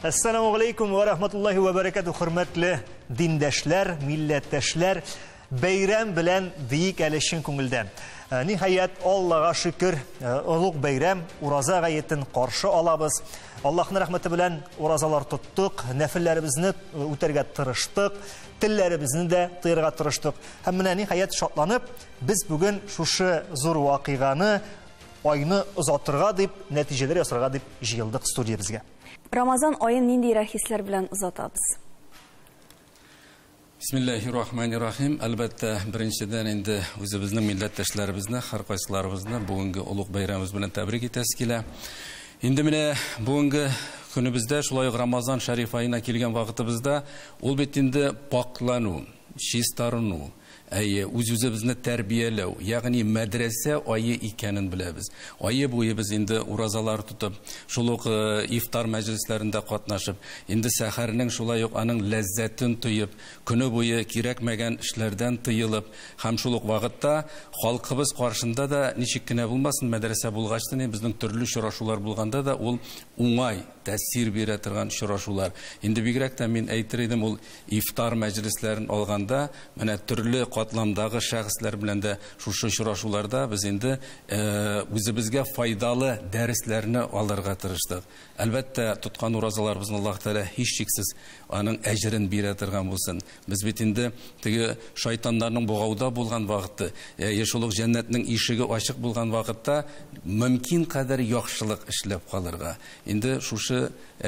Assalamu alaikum wa rahmatullahi wa barakatuh. Hürmetli dindaşlar, millettaşlar, bayram bilen büyük elişin көңілдән. Nihayet Allah'a şükür, ulug bayram, uraza gayetin karşı alabız. Allah'ın rahmeti bilen urazalar tuttuk, nefillerimizni üterge tırıştık, tillerimizni de tıyırga tırıştık. Hem nihayet şatlanıp, biz bugün şuşu zor vakıganı, ayını uzatırga deyip, neticeleri yasırga deyip jıyıldık studiyamızga. Ramazan ayın nindi hisler bilen uzatabız? Bismillahirrahmanirrahim. Albatta birinchidan endi o'zimizning millatdoshlarimizni, har qaysilarimizni bugungi ulug' bayramimiz bilan tabrik etasiz kela. Endi mana bugungi kunimizda shulay Ramazon sharif oyina kelgan vaqtimizda albatta endi poklanu, shistарыну, o'z-o'zimizni tarbiyalaw, ya'ni madrasa oyi ekanini bilamiz. Oyi bo'yi biz endi urazalar tutib, shuluq iftar majlislarida qatnashib, endi saharning shulay aning lazzatin tuyib, kuni bo'yi kerakmagan ishlardan tiyilib, ham shuluq vaqtda xalqimiz qarshында da nishikkina bo'lmasin madrasa bo'lg'achdan bizning turli uchrashuvlar bo'lganda da ul o'ngay ta'sir bera turgan uchrashuvlar. Endi bigrakda men aytar edim, ul iftar majlislarini olganda mana turli qatlamdagi shaxslar bilan da shu uchrashuvlarda biz endi o'zimizga foydali darslarni oldirga tirishdik. Albatta tutgan urazalarimizni Alloh taolo hech cheksiz uning ajrini bera turgan bo'lsin. Biz bitindi tigi shaytonlarning bo'g'ovda bo'lgan vaqtda, yashuluq jannatning eshigi ochiq bo'lgan vaqtda mumkin qadar yaxshilik ishlab qolirga. Endi shu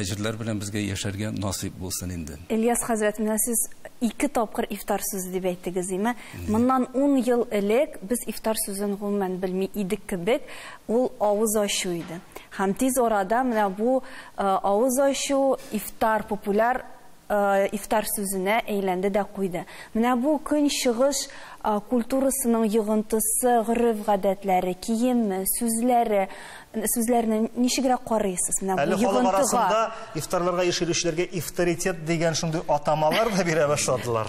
ajrlar bilan bizga yasharga nasib bo'lsin endi. İlyas Hazret, mana siz 2 topqir iftar so'zi deb aytdingiz, mi? Bundan 10 yil ilk biz iftar so'zini umuman bilmay edik kibik, ul og'iz ochu edi. Ham tez orada mana bu og'iz ochu iftar populyar iftar so'zini aylandi da qo'ydi. Mana bu kun shig'ish kulturasining yig'intisi, urf-odatlari, kiyimi, so'zlarni nishigra qaraysiz? Mana bu yig'intiga arasında iftarlarga yeshiruvchilarga iftoritet degan shunday atamalar da bera boshladilar.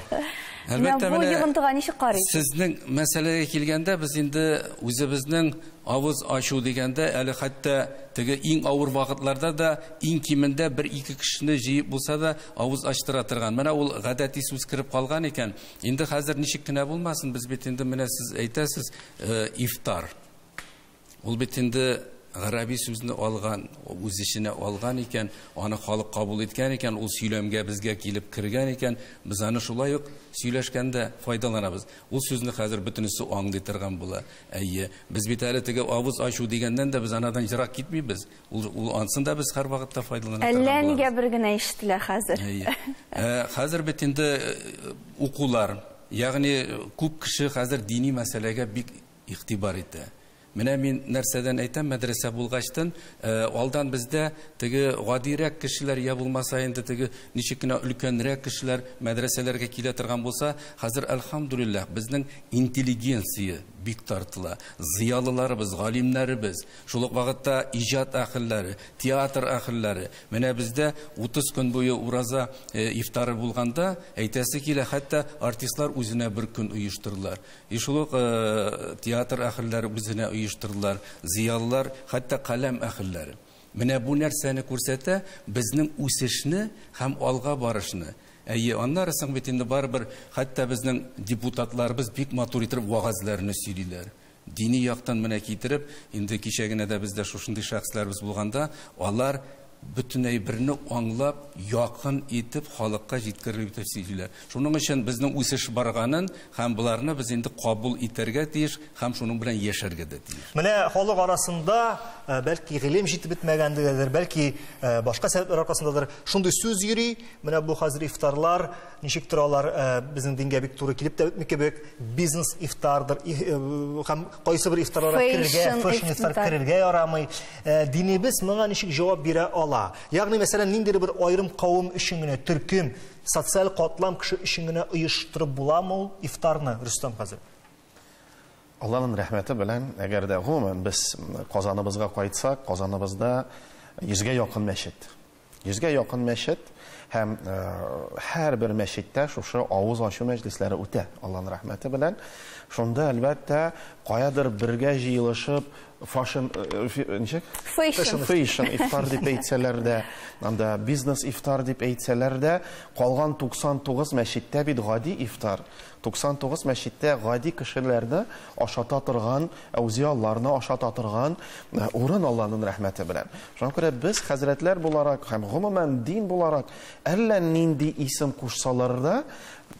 Albatta bu yig'intiga nishi qaraysiz? Sizning masalaga kelganda biz endi o'zimizning og'iz ochu deganda hali hatto tigi eng og'ir vaqtlarda da eng kimida 1-2 kishini jiyib bo'lsa da og'iz ochtira turgan. Mana ul g'adatiy so'z kirib qolgan ekan. Endi hozir nishikkina bo'lmasin, biz bet endi mana siz aytasiz iftar. Ul bet endi G'arabiy so'zni olgan, o'z ishini olgan ekan, uni xalq qabul etgan ekan, u suylamga bizga kelib kirgan ekan, biz ana shulay suylashganda foydalanamiz. U so'zni hozir butunisi anglatirgan bo'la. Biz bitalatiga og'iz ochu degandan da biz anadan jiroq ketmaymiz. U ansında biz har vaqtda foydalanamiz. Allaniga birgina eshitdilar hozir. Hozir bitindi o'quvlar, ya'ni ko'p kishi hozir diniy masalaga bek ig'tibor etdi. Mana men narsadan aytam, madrasa bo'lg'achdan oldan bizda tigi g'odirak kishilar ya bo'lmasa endi tigi nishikkina ulkanroq kishilar madrasalarga kela turgan bo'lsa, hozir alhamdulillah bizning intelligensiya bek tortila, ziyolilarimiz, g'olimlarimiz, shuluq vaqtda ijod ahllari, teatr ahllari, mana bizda 30 kun bo'yi uraza iftari bo'lganda aytasi kela hatto artistlar o'zina bir kun uyushtirdilar. Shuluq teatr ahllari o'zina uyushtirdilar, ziyolilar, hatto qalam ahllari. Mana bu narsani ko'rsata bizning o'sishni ham olg'a borishni. Onlar so'ng bitindi baribir hatto bizning deputatlarimiz bek motor etib va'zlarni so'ydilar. Diniy yoqdan mana keltirib, endi kechaginada bizda shunday shaxslarimiz bo'lganda, ular butunay birini anglab, yaqin etib xalqqa yetkazib tafsirlar. Shuning uchun bizning o'sish borganin ham bularni biz endi qabul etarga teyish, ham shuning bilan yasharga da teyish. Mana xalq arasında belki ilim yetib bitmagandidir, belki boshqa sabablar orqasindadir. Shunday so'z yuri, mana bu hozir iftarlar, nishiktirlar bizning dinga bek to'g'ri kelib bitmikebek biznes iftardir, ham qaysi bir iftarlarga kirga, fashion iftar kirga yaramay. Dinimiz menga nishik javob bera ya'ni mesela nindir bir ayrım kavim işini, Türk'üm, sosyal katlam kişi işini uyuşturup bulamı iftarını Rüstem hazır? Allah'ın rahmeti bilen eğer de umumen biz kazanımızga kayıtsak, kazanımızda 100'ge yakın meşit. 100'ge yakın meşit hem her bir meşitte şu ağız aşı meclisleri öte Allah'ın rahmeti bilen. Şunda elbette qayadır birge jiyilişip fashion ничек? Fashion. Ифтар дип әйтсәләр дә, анда бизнес ифтар дип әйтсәләр дә, калган 99 мәчеттә бит гади ифтар. 99 мәчеттә гади кешеләрне ашата торган, әүзияларны ашата торган урын Аллаһның рәхмәте белән. Шуңа күрә без хәзрәтләр буларак һәм гомумән дин буларак әллә нинди исем кушсалар да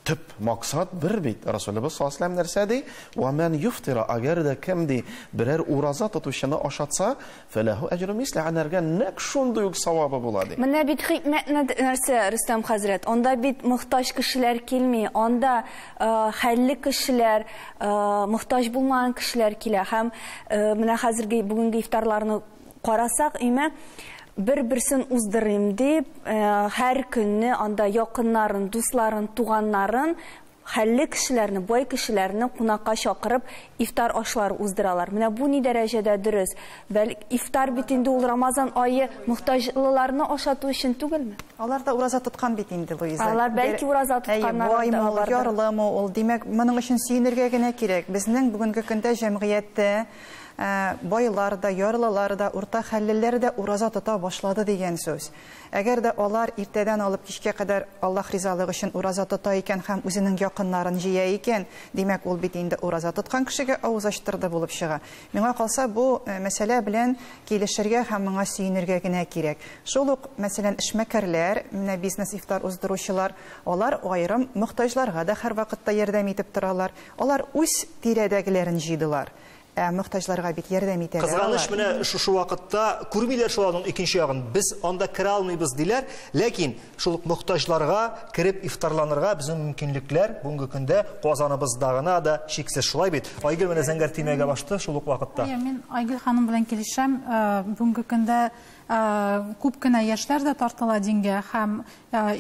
төп максат бер бит. Расулыбыз саллаллаһу алейһи нәрсә ди? Ва ман юфтира, агар да кем ди берәр ураза тотучыны ашатса, фалаху аҗру мисли анарга нәк шундый ук савабы була ди. Менә бит хикмәт нәрсә, Рөстәм хәзрәт. Анда бит мохтаҗ кешеләр килми, анда хәлле кешеләр, мохтаҗ булмаган кешеләр килә. Һәм менә хәзерге бүгенге ифтарларны карасак, имә bir-birsin uzdırayım deyip her günü anda yakınların, dostların, tuğanların halli kişilerini, boy kişilerini kunakka şakırıp iftar aşları uzdıralar. Bu ne derecede dürüst? Belki iftar bitinde ol Ramazan ayı muhtaçlılarını aşatı için tügül mü? Onlar da urazat tutkan bitinde, Luiza. Onlar belki urazat tutkanlar da var. Yarılımı ol demek, bunun için suyunurga gene gerek. Bizning bugünkü günde cemiyette boylar da, yarlılar da, orta halliler de urazat tuta başladı degen söz. Eğer de onlar irteden alıp kişiye kadar Allah rizalığı için urazat tuta iken hem özünün yakınların jiye iken demek ol bitinde urazat tutkan kişiye ağız açtırdı bulup çığa. Mına kalsa bu mesele bilen gelişirge hem mına suyunurga gene gerek. Şoluk mesela işmekerler, biznes iftar uzduruşular, onlar ayrım muhtaçlarga da her vakitte yardım edip duralar. Onlar öz tiredegilerin jiydilar. Muhtaçlarga bit yardım ederler. Kızgaныш менә şu вакытта күрмиләр шуларның икенче ягын. Без анда кире алмыйбыз диләр, ләкин шул мохтаҗларга кирип ифтарланырга безнең мөмкинлекләр бүгенге көндә Казаныбыздагына да шиксез шулай бит. Айгөл менә зәңгәр тимәгә башты шул ук вакытта. Мин Айгөл ханым белән килешәм. Бүгенге көндә күп кенә яшьләр дә тартыла дингә һәм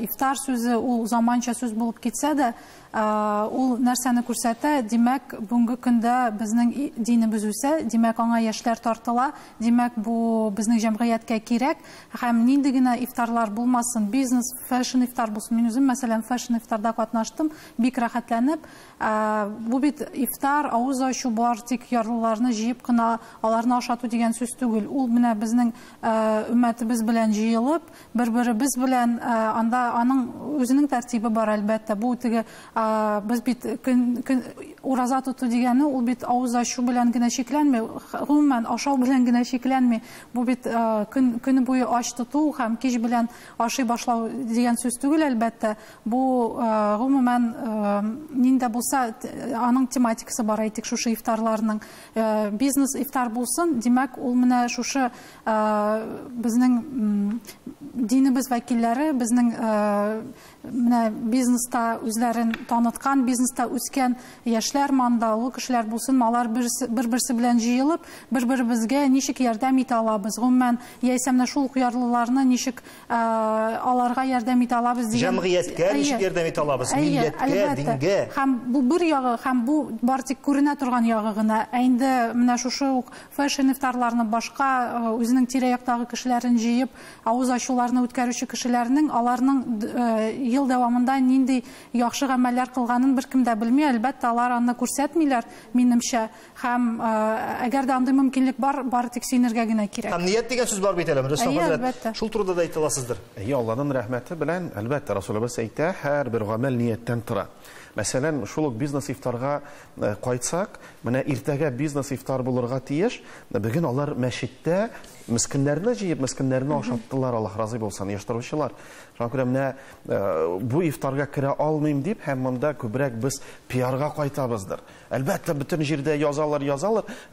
ифтар сүзе ул заманча сүз булып китсә дә ул нәрсәне күрсәтә. Димәк, бүгенге көндә безнең динебез үсә, димәк аңа яшьләр тартыла, димәк бу безнең җәмгыятькә кирәк һәм нинди генә ифтарлар булмасын, бизнес, фэшн ифтар булсын. Мин үзем мәсәлән фэшн ифтарда катнаштым, бик рәхәтләнеп. Бу бит ифтар, авыз ачу бар, тик ярлыларны җыеп кына аларны ашату дигән сүз түгел. Ул менә безнең өммәтебез белән җыелып, бер-беребез белән анда аның үзенең тәртибе бар әлбәттә. Бу теге biz bit urazat tutu degani ул bit авыз ачу белән генә шикләнми, гомумән ашау белән генә шикләнми. Бу бит көне буе ач тоту һәм кич белән ашый башлау дигән сүз түгел әлбәттә. Бу гомумән нинди булса аның тематикасы бар әйтик шушы ифтарларның. Бизнес ифтар булсын, димәк ул менә шушы безнең динебез вәкилләре, безнең менә бизнеста үзләрен таныткан, бизнеста үскән яшьләр, мандалы кешеләр булсын, алар бер-берсе белән җыелып, бер-беребезгә ничек ярдәм итә алабыз, гомумән, яисә менә шул куярлыларны ничек аларга ярдәм итә алабыз дигән. Җәмгыятькә ничек ярдәм итә алабыз, милләткә, дингә. Һәм бу бер ягы, һәм бу бар тик күренә торган ягы гына. Инде менә шушы ук фэшн ифтарларны башка үзенең тирә-яктагы кешеләрен җыеп, авыз ачуларны үткәрүче кешеләрнең аларның ел дәвамында нинди яхшы гамәлләр кылганын беркем дә белми, әлбәттә алар аны күрсәтмиләр, минемчә. Һәм әгәр дә андый мөмкинлек бар тик сөйнергә генә кирәк. Һәм ният дигән сүз бар бит әле, Рөстәм хәзрәт. Шул турыда да әйтә аласыздыр. Аллаһның рәхмәте белән, әлбәттә, Расулыбыз әйтә, һәр бер гамәл нияттән тора. Мәсәлән, шул ук бизнес ифтарга кайтсак, менә иртәгә бизнес ифтар булырга тиеш, бүген алар мәчеттә мискиннәрне җыеп, мискиннәрне ашаттылар, Аллаһ разый булсын, яшьтәрүчеләр. Шуңа күрә менә бу ифтарга керә алмыйм дип, һәм монда күбрәк без пиарга кайтабыздыр. Әлбәттә, бөтен җирдә язалар,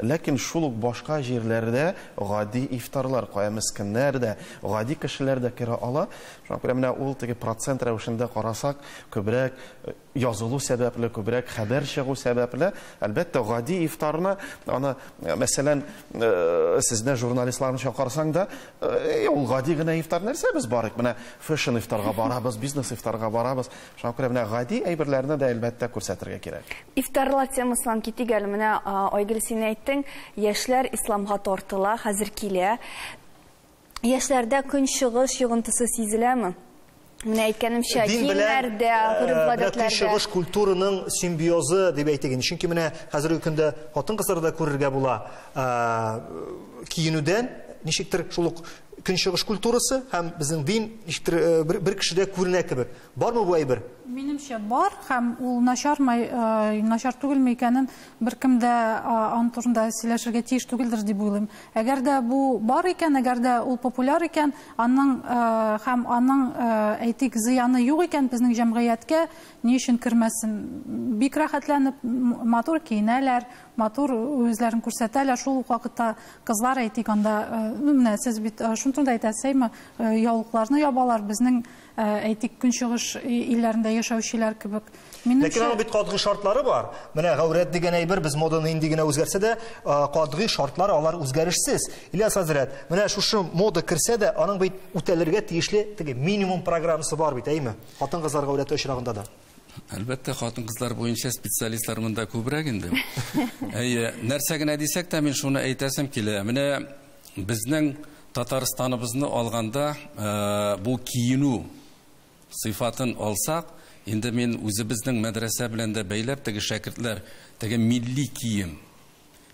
ләкин шул ук башка җирләрдә гади ифтарлар, кая мискиннәр дә, гади кешеләр дә керә ала. Шуңа күрә менә ул теге процент рәвешендә карасак, күбрәк язылу сәбәпле, күбрәк хәбәр чыгу сәбәпле, әлбәттә, гади ифтарны, аны, мәсәлән, сезне журналистларны чакырсаң да, ул гади генә ифтар нәрсә без барык, менә фэшн ифтарга барабыз, бизнес ифтарга барабыз. Шуңа күрә менә гади әйберләрне дә әлбәттә күрсәтергә кирәк. Ифтарлар темасынан китик әле, менә Айгөл, син әйттең, яшьләр исламга тартыла, хәзер килә. Яшьләрдә көнчыгыш йогынтысы сизеләме? Менә әйткәнемчә, Дин белән киемнәрдә, гөреф-гадәтләрдә. көнчыгыш культураның симбиозы дип әйтегез. Чөнки менә хәзерге көндә хатын-кызларда күрергә була киенүдән ничектер шул ук көнчыгыш культурасы һәм безнең дин ничектер бер кешедә күренә кебек. Бармы бу әйбер? Минемчә бар, һәм ул начар түгелме икәнен беркем дә аны турында сөйләшергә тиеш түгелдер дип уйлыйм. Әгәр дә бу бар икән, әгәр дә ул популяр икән, һәм аның әйтик зыяны юк икән безнең җәмгыятькә, ни өчен кермәсен? Бик рәхәтләнеп матур киенәләр, матур үзләрен күрсәтәләр. Шул ук вакытта кызлар әйтик анда, менә сез бит шунда әйтәсезме, яулыкларны ябалар безнең әйтик көнчыгыш илләрендә яшәүчеләр кебек. Ләкин аның бит катгый шартлары бар. Менә гаурәт дигән әйбер без моданы инде генә үзгәрсә дә, катгый шартлар алар үзгәрешсез. Ильяс хәзрәт, менә шушы мода керсә дә, аның бит үтәлергә тиешле теге минимум программасы бар бит, әйме? Хатын-кызлар гаурәте очрагында да. Әлбәттә, хатын-кызлар буенча специалистлар монда күбрәк инде. Нәрсә генә дисәк тә мин шуны әйтәсем килә. Менә безнең Татарстаныбызны алганда бу киенү сыйфатын алсак, инде мин үзебезнең мәдрәсә белән дә бәйләп теге шәкертләр, теге милли кием.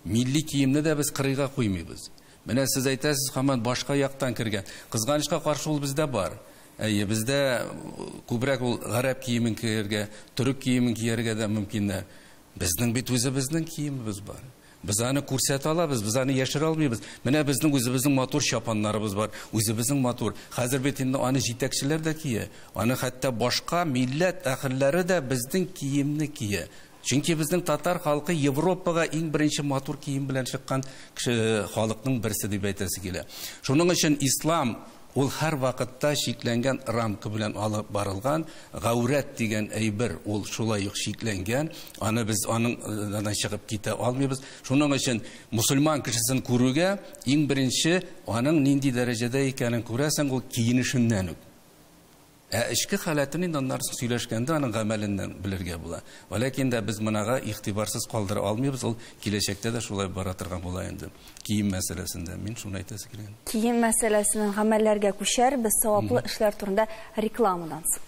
Милли киемне дә без кырыйга куймыйбыз. Менә сез әйтәсез, һаман башка яктан кергән. Кызганычка каршы ул бездә бар. Бездә күбрәк ул гарәп киемен кияргә, төрек киемен кияргә дә мөмкин. Безнең бит үзебезнең киемебез бар. Biz аны күрсәтә алабыз, biz аны яшерә алмыйбыз. Менә безнең үзебезнең матур чапаннарыбыз бар, үзебезнең матур. Хәзер бит инде аны җитәкчеләр дә кие. Аны хәтта башка милләт әһелләре дә безнең киемне кие. Чөнки безнең татар халкы Европага иң беренче матур кием белән чыккан халыкның берсе дип әйтәсе килә. Шуның өчен ислам ул һәр вакытта шикләнгән рамка белән алып барылган, гаурәт дигән әйбер ул шулай ук шикләнгән, аны без аның чыгып китә алмыйбыз. Шуның өчен мусульман кешесен күрүгә иң беренче аның нинди дәрәҗәдә икәнен күрәсең ул киенешеннән үк. Эшке халатын инде аннарсы сөйләшкәндә аның гамәленнән белергә була. Ләкин дә без монага игътибарсыз калдыра алмыйбыз, ул киләчәктә дә шулай бара торган була инде. Кием мәсьәләсендә мин шуны әйтәсе килгән. Кием мәсьәләсеннән гамәлләргә күчәр, без саваплы эшләр турында рекламадан соң.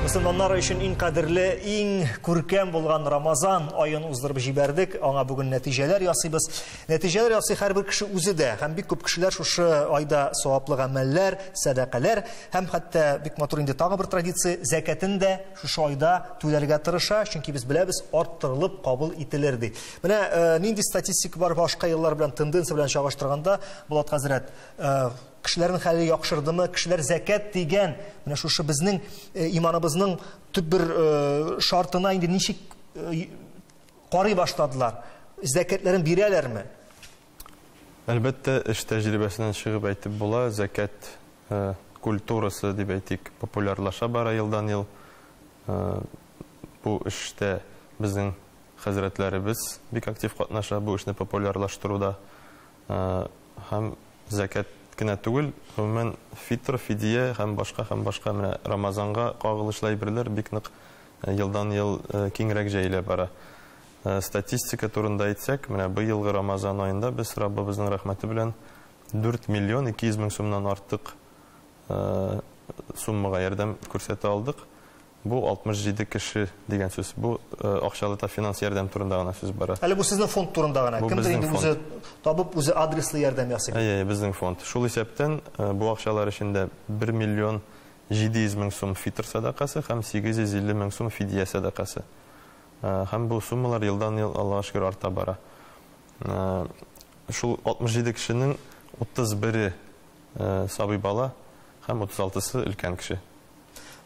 Мөселманнар өчен иң кадерле, иң күркәм булган Рамазан аен уздырып җибәрдек. Аңа бүген нәтиҗәләр ясыйбыз. Нәтиҗәләр ясый һәрбер кеше үзе дә. Һәм бик күп кешеләр шушы айда саваплы гамәлләр, садакалар, һәм хәтта бик матур инде тагы бер традиция, зәкатын да шушы айда түләргә тырыша, чөнки без беләбез, арттырылып кабул ителер ди. Менә нинди статистика бар башка еллар белән, тенденция белән чагыштырганда, Булат хәзрәт, кешеләрнең хәле яхшырдымы, кешеләр зәкат дигән, менә шушы безнең иманыбызның төп бер шартына инде ничек карый башладылар? Зәкатларын бирәләрме? Әлбәттә, эш тәҗрибәсеннән чыгып әйтеп була, зәкат культурасы дип әйтик, популярлаша бара елдан-ел. Бу эштә безнең хәзрәтләребез бик актив катнаша бу эшне популярлаштыруда. Һәм зәкат кенә түгел, гомумән фитр, фидия һәм башка менә Рамазанга кагылышлы әйберләр бик нык елдан-ел киңрәк җәелә бара. Статистика турында әйтсәк, менә быелгы Рамазан аенда без Раббыбызның рәхмәте белән 4 миллион 200 мең сумнан артык суммага ярдәм күрсәтә алдык. Бу 67 кеше дигән сүз. Бу акчалы та финанс ярдәм турында гына сүз бара. Әле бу сезнең фонд турында гына. Кемдер инде үзе табып, үзе адреслы ярдәм ясый. Безнең фонд. Шул исәптән бу акчалар эчендә 1 миллион 700 мең сум фитр садакасы һәм 850 мең сум фидия садакасы. Һәм бу суммалар елдан-ел Аллаһка шөкер арта бара. Шул 67 кешенең 31-е сабый бала һәм 36-сы өлкән кеше.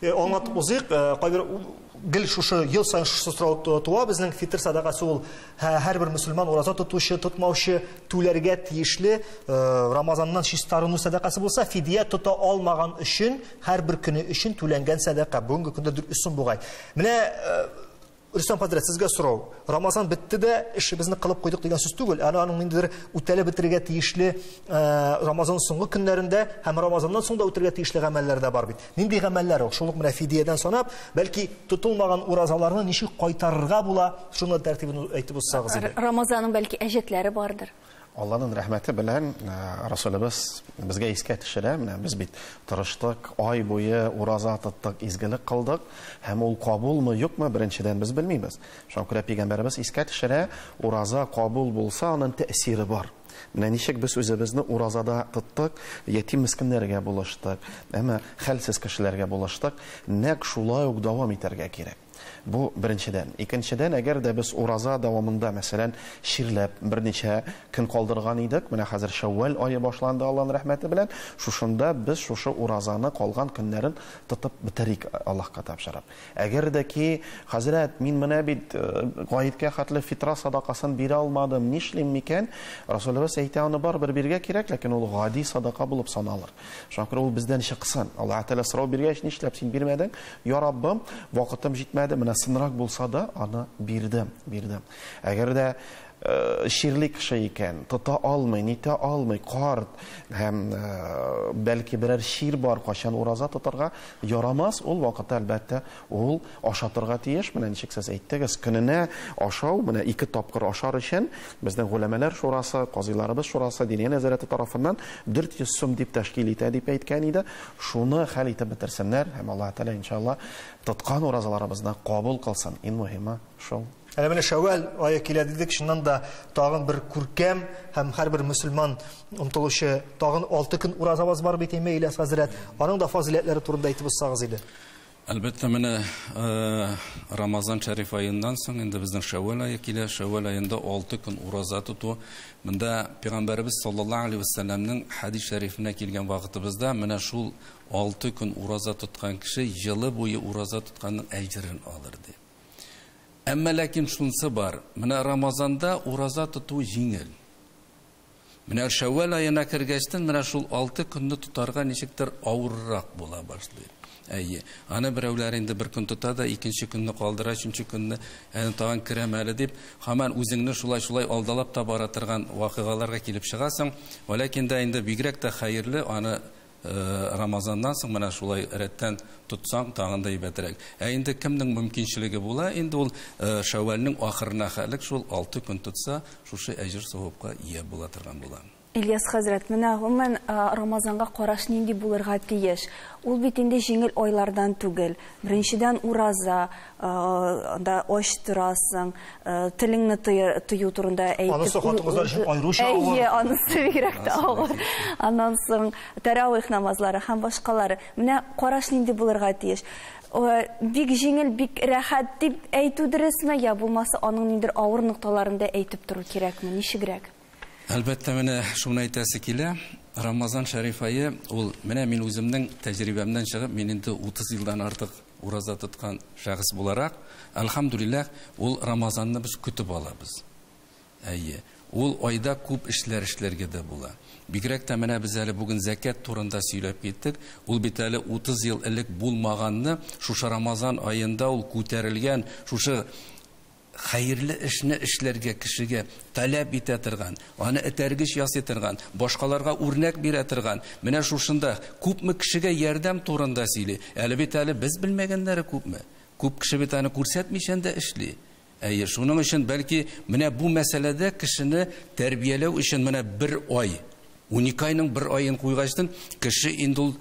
Аңлатып узыйк, кайбер гел шушы ел сайын шушы сорау туа, безнең фитр садакасы ул һәрбер мөселман ураза тотучы, тотмаучы түләргә тиешле Рамазаннан чистарыну садакасы булса, фидия тота алмаган өчен һәрбер көне өчен түләнгән садака. Бүгенге көндә 400 сум бугай. Менә Рөстәм хәзрәт, сезгә сорау. Рамазан бетте дә, эшебезне кылып куйдык дигән сүз түгел. Аның ниндидер үтәлеп бетерергә тиешле Рамазан соңгы көннәрендә һәм Рамазаннан соң да үтәргә тиешле гамәлләр дә бар бит. Нинди гамәлләр ул? Шул ук менә фидиядән санап, бәлки тотылмаган уразаларны ничек кайтарырга була, шуны тәртибен әйтеп узсагыз иде. Рамазанның бәлки әҗәтләре бардыр. Алланың рәхмәте белән Расулыбыз безгә искә төшерә. Менә без бит тырыштык, ай буе ураза тоттык, изгелек кылдык. Һәм ул кабулмы, юкмы, беренчедән без белмибез. Шуңа күрә Пәйгамбәрбез искә төшерә, ураза кабул булса, аның тәэсире бар. Менә ничек без үзебезне уразада тоттык, ятим мискиннәргә булыштык, әмма хәлсез кешеләргә булыштык. Нәк шулай ук дәвам итәргә кирәк. Бу беренчедән. Икенчедән, әгәр дә без ураза дәвамында, мәсәлән, ширләп берничә көн калдырган идек, менә хәзер Шәввал ае башланды Аллаһның рәхмәте белән, шушында без шушы уразаны калган көннәрен тотып битерик Аллаһка тапшырып. Әгәр дә ки, хәзрәт, мин менә бит гаеткә хәтле фитра садакасын бирә алмадым, нишлим микән? Расулыбыз әйтә, аны барыбер биргә кирәк, ләкин ул гади садака булып саналыр. Шуңа күрә ул бездән чыксын. Аллаһ Тәгалә сорау биргәч, нишләп син бирмәдең? Я Раббым, вакытым җитмәде, менә сынрак булса да, аны бирдем. Әгәр дә ширле кеше икән, тота алмый, нитә алмый, карт, һәм бәлки берәр шир бар, качан ураза тотарга ярамас, ул вакытта әлбәттә ул ашатырга тиеш. Менә ничек сез әйттегез, көненә ашау, менә 2 тапкыр ашар өчен безнең гуләмәләр шурасы, казыйларыбыз шурасы дини нәзарәте тарафыннан 400 сум дип тәшкил итә дип әйткән иде. Шуны хәл итеп бетерсеннәр һәм Аллаһ Тәгалә иншалла тоткан уразаларыбызны кабул кылсын. Иң мөһиме шул. Әле менә Шәввал ае килә дидек, шуннан да тагын бер күркәм һәм һәрбер мөселман омтылучы тагын 6 көн уразабыз бар бит инде Иләс хәзрәт. Аның да фазиләтләре турында әйтеп булсагыз иде. Әлбәттә, менә Рамазан шәриф аеннан соң инде безнең Шәввал ае килә. Шәввал аенда 6 көн ураза тоту. Монда Пәйгамбәрбез саллаллаһу алейхи ва сәлләмнең хәдис шәрифенә килгән вакытыбызда менә шул 6 көн ураза тоткан кеше елы буе ураза тотканның әҗрен алыр ди. Әмма ләкин шунысы бар. Менә Рамазанда ураза тоту җиңел. Менә Шәввал аена кергәчтән менә шул 6 көнне тотарга ничектер авыррак була башлый. Әйе. Аны берәүләр инде бер көн тота да, икенче көнне калдыра, өченче көнне тагын керәм әле дип, һаман үзеңне шулай алдалап та бара торган вакыйгаларга килеп чыгасың. Ләкин дә инде бигрәк тә хәерле аны Рамазаннан соң менә шулай рәттән тотсаң тагын да ибәтрәк. Инде кемнең мөмкинчелеге була, инде ул Шәввалның ахырына хәлек шул 6 көн тотса, шушы әҗр савапка ия була торган була. Ильяс хәзрәт, менә гомумән Рамазанга караш нинди булырга тиеш? Ул бит инде җиңел айлардан түгел. Беренчедән ураза, да оч торасың, телеңне тыю турында әйтеп. Анысы хатыгызлар өчен айрыша авыр. Әйе, анысы бигрәк тә авыр. Аннан соң тәравих намазлары һәм башкалары. Менә караш нинди булырга тиеш? Бик җиңел, бик рәхәт дип әйтү дөресме, я булмаса аның ниндидер авыр нокталарында әйтеп тору кирәкме? Ничегрәк? Әлбәттә, менә шуны әйтәсе килә. Рамазан шәриф ае, ул менә мин үземнең тәҗрибәмнән чыгып, мин инде 30 елдан артык ураза тоткан шәхес буларак, әлхәмдүлилләх, ул Рамазанны без көтеп алабыз. Әйе, ул айда күп эшләргә дә була. Бигрәк тә менә без әле бүген закат турында сөйләп киттек. Ул бит әле 30 ел элек булмаганны, шушы Рамазан аенда ул күтәрелгән, шушы хәерле эшне эшләргә кешегә таләп итә торган, аны этәргеч ясый торган, башкаларга үрнәк бирә торган. Менә шушында күпме кешегә ярдәм турында сөйли. Әле бит әле без белмәгәннәре күпме. Күп кеше бит аны күрсәтмичән дә эшли. Әйе, шуның өчен бәлки менә бу мәсьәләдә кешене тәрбияләү өчен менә 1 ай, 12 айның 1 аен куйгачтан кеше инде ул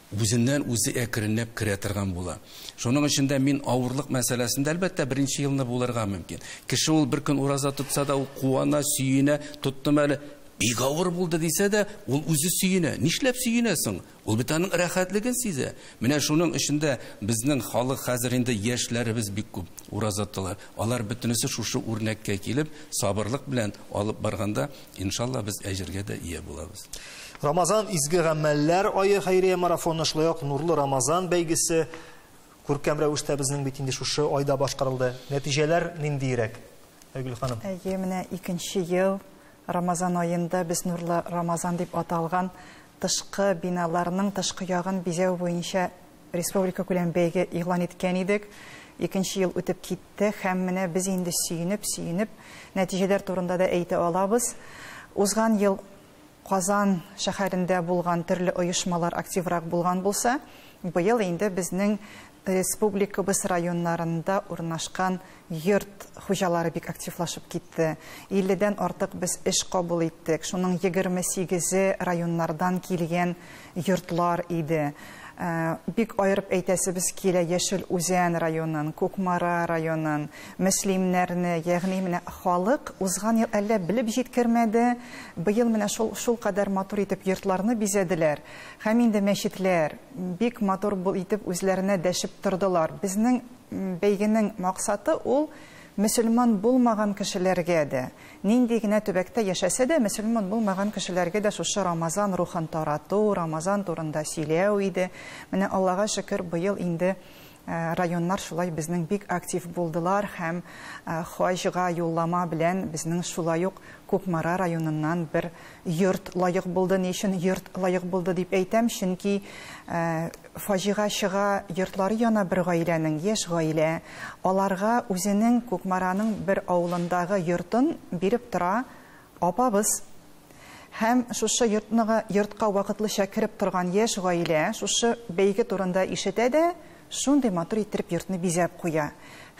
үзеннән үзе әкренләп керә торган була. Шуның өчен дә мин авырлык мәсьәләсендә әлбәттә беренче елны булырга мөмкин. Кеше ул бер көн ураза тотса да, ул куана, сөенә, тоттым әле, бик авыр булды дисә дә, ул үзе сөенә. Нишләп сөенәсең? Ул бит аның рәхәтлеген сизә. Менә шуның өчендә безнең халык хәзер инде яшьләребез бик күп ураза тоталар. Алар бөтенесе шушы үрнәккә килеп, сабырлык белән алып барганда, иншалла без әҗергә дә ия булабыз. Рамазан изге гамәлләр ае хәйрия марафоны, шулай ук нурлы Рамазан бәйгесе күркәм рәвештә безнең бит инде шушы айда башкарылды. Нәтиҗәләр ниндирәк? Айгөл ханым. Әйе, менә 2нче ел Рамазан аенда без нурлы Рамазан дип аталган тышкы биналарның тышкы ягын бизәү буенча республика күләм бәйге игълан иткән идек. 2нче ел үтеп китте һәм менә без инде сөенеп нәтиҗәләр турында да әйтә алабыз. Узган ел Казан шәһәрендә булган төрле оешмалар активрак булган булса, быел инде безнең республикабыз районнарында урнашкан йорт хуҗалары бик активлашып китте. 50-дән артык без эш кабул иттек. Шуның 28-е районнардан килгән йортлар иде. Бик айырып әйтәсебез килә Яшел Үзән районын, Кукмара районын, мөслимнәрне, ягъни менә халык узган ел әллә белеп җиткермәде, быел менә шул кадәр матур итеп йортларны бизәделәр. Һәм инде мәчетләр бик матур бул итеп үзләренә дәшеп тордылар. Безнең бәйгенең максаты ул мөселман булмаган кешеләргә дә, нинди генә төбәктә яшәсә дә, мөселман булмаган кешеләргә дә шушы Рамазан рухын тарату, Рамазан турында сөйләү иде. Менә Аллага шөкер, быел инде районнар шулай безнең бик актив булдылар һәм хаҗга юллама белән безнең шулай ук Кукмара районыннан бер йорт лайык булды. Ни өчен йорт лайык булды дип әйтәм? Чөнки фаҗига чыга йортлары яна бер гаиләнең, яшь гаилә, аларга үзенең Кукмараның бер авылындагы йортын биреп тора апабыз. Һәм шушы йортка вакытлыча кирип торган яшь гаилә шушы бәйге турында ишетә дә, шундый матур итеп йортны бизәп куя.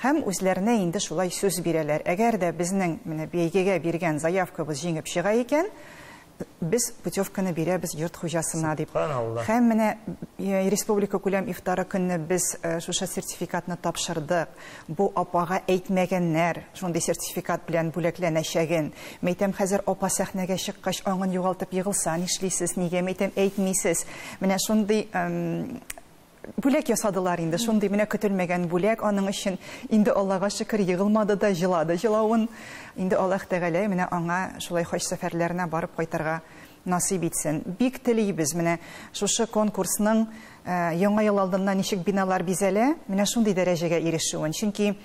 Һәм үзләренә инде шулай сүз бирәләр. Әгәр дә безнең менә бәйгегә биргән заявкабыз җиңеп чыга икән, без путевканы бирәбез йорт хуҗасына дип. Һәм менә республика күләм ифтары көнне без шушы сертификатны тапшырдык. Бу апага әйтмәгәннәр, шундый сертификат белән бүләкләнәчәген. Мәйтәм, хәзер апа сәхнәгә чыккач аңын югалтып егылса, нишлисез, нигә мәйтәм әйтмисез. Менә шундый бүләк ясадылар инде, шундый менә көтелмәгән бүләк, аның өчен инде Аллага шөкер егылмады да, җылады җылавын. Инде Аллаһ Тәгалә менә аңа шулай хаҗ сәфәрләренә барып кайтырга насыйп итсен. Бик телибез менә шушы конкурсның яңа ел алдыннан ничек биналар бизәлә, менә шундый дәрәҗәгә ирешүен. Чөнки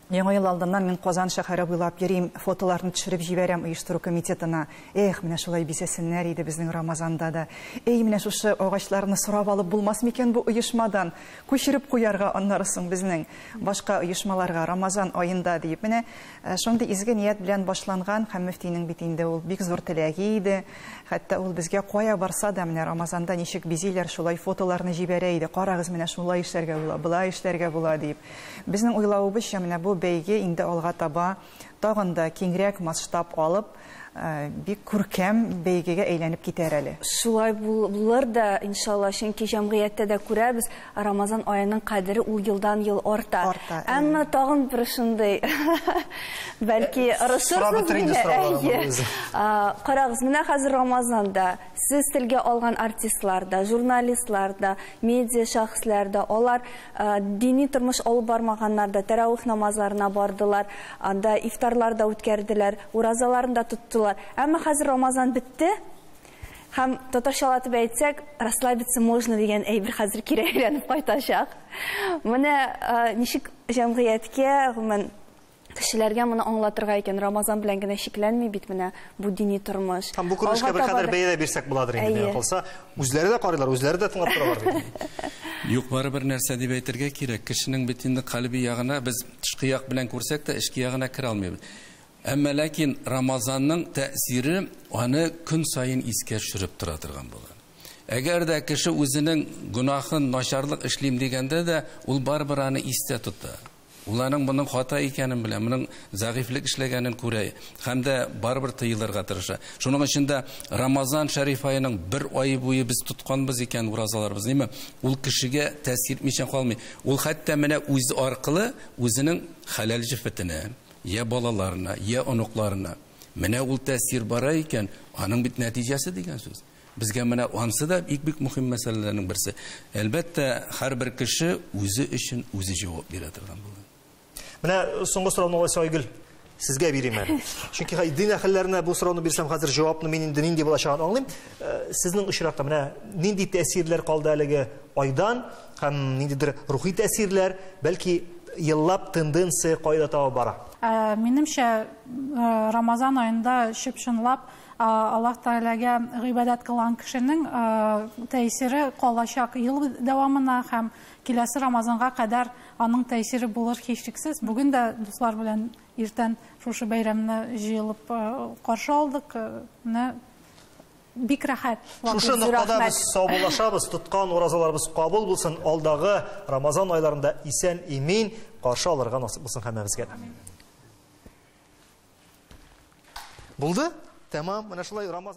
яңа ел алдыннан мин Казан шәһәре буйлап йөрим, фотоларны төшереп җибәрәм оештыру комитетына. Менә шулай бизәсеннәр иде безнең Рамазанда да. Менә шушы агачларны сорап алып булмас микән бу оешмадан? Күчереп куярга аннары соң безнең башка оешмаларга Рамазан аенда дип. Менә шундый изге ният белән башланган һәм мөфтинең бит инде ул бик зур теләге иде. Хәтта ул безгә кая барса да менә Рамазанда ничек бизиләр, шулай фотоларны җибәрә иде. Карагыз, менә шулай эшләргә була, булай эшләргә була дип. Безнең уйлавыбызча менә бу бәйге инде алга таба тагын да киңрәк масштаб алып, бик күркәм бәйгегә әйләнеп китәр әле. Шулай булыр да, иншалла, чөнки җәмгыятьтә дә күрәбез, Рамазан аеның кадере ул елдан ел арта. Әмма тагын бер шундый, бәлки ресурс. Карагыз, менә хәзер Рамазанда сез телгә алган артистлар да, журналистлар да, медиа шәхесләр да, алар дини тормыш алып бармаганнар да тәравих намазларына бардылар, анда ифтарлар да үткәрделәр, уразаларын да тоттылар. Әмма хәзер Рамазан битте, һәм татарчалатып әйтсәк, расслабиться можно дигән әйбер хәзер кире әйләнеп кайтачак. Менә ничек җәмгыятькә, гомумән кешеләргә моны аңлатырга икән, Рамазан белән генә шикләнми бит менә бу дини тормыш. Һәм бу күренешкә бер кадәр бәя бирсәк буладыр инде, калса, үзләре дә карыйлар, үзләре дә тыңлап торалар. Юк, барыбер нәрсә дип әйтергә кирәк. Кешенең бит инде калби ягына без тышкы як белән күрсәк тә, эчке ягына кирә алмыйбыз. Әмма ләкин Рамазанның тәэсире аны көн сайын искә төшереп тора торган була. Әгәр дә кеше үзенең гунахын, начарлык эшлим дигәндә дә, ул барыбер аны истә тота. Уларның моның хата икәнен белә, моның зәгыйфлек эшләгәнен күрә, һәм дә барыбер тыелырга тырыша. Шуның өчен дә Рамазан шәриф аеның бер ай буе без тотканбыз икән уразаларыбыз, ниме? Ул кешегә тәэсир итмичә калмый. Ул хәтта менә үз аркылы үзенең хәләл җифетенә, я балаларына, я оныкларына менә ул тәэсир бара икән, аның бит нәтиҗәсе дигән сүз. Безгә менә ансы да бик мөһим мәсьәләләрнең берсе. Әлбәттә, һәрбер кеше үзе өчен үзе җавап бирә торган була. Менә соңгы сорауны Айгөл сезгә бирим әле. Чөнки дин әһелләренә бу сорауны бирсәм, хәзер җавапны мин инде нинди булачагын аңлыйм. Сезнең очракта менә нинди тәэсирләр калды әлеге айдан һәм ниндидер рухи тәэсирләр, бәлки еллап тенденция кайда таба бара? Минемчә, Рамазан аенда шөпшенлап Аллаһ Тәгаләгә гыйбадәт кылган кешенең тәэсире калачак ел дәвамына һәм киләсе Рамазанга кадәр аның тәэсире булыр һичшиксез. Бүген дә дуслар белән иртән шушы бәйрәмне җыелып каршы алдык. бик рәхәт. Шушы нокtada без саубуллашабыз, тоткан уразаларыбыз кабул булсын, алдагы Рамазан айларында исән имин каршы алырга насыйп булсын һәммәбезгә. Булды? Тәмам, менә шулай Рамазан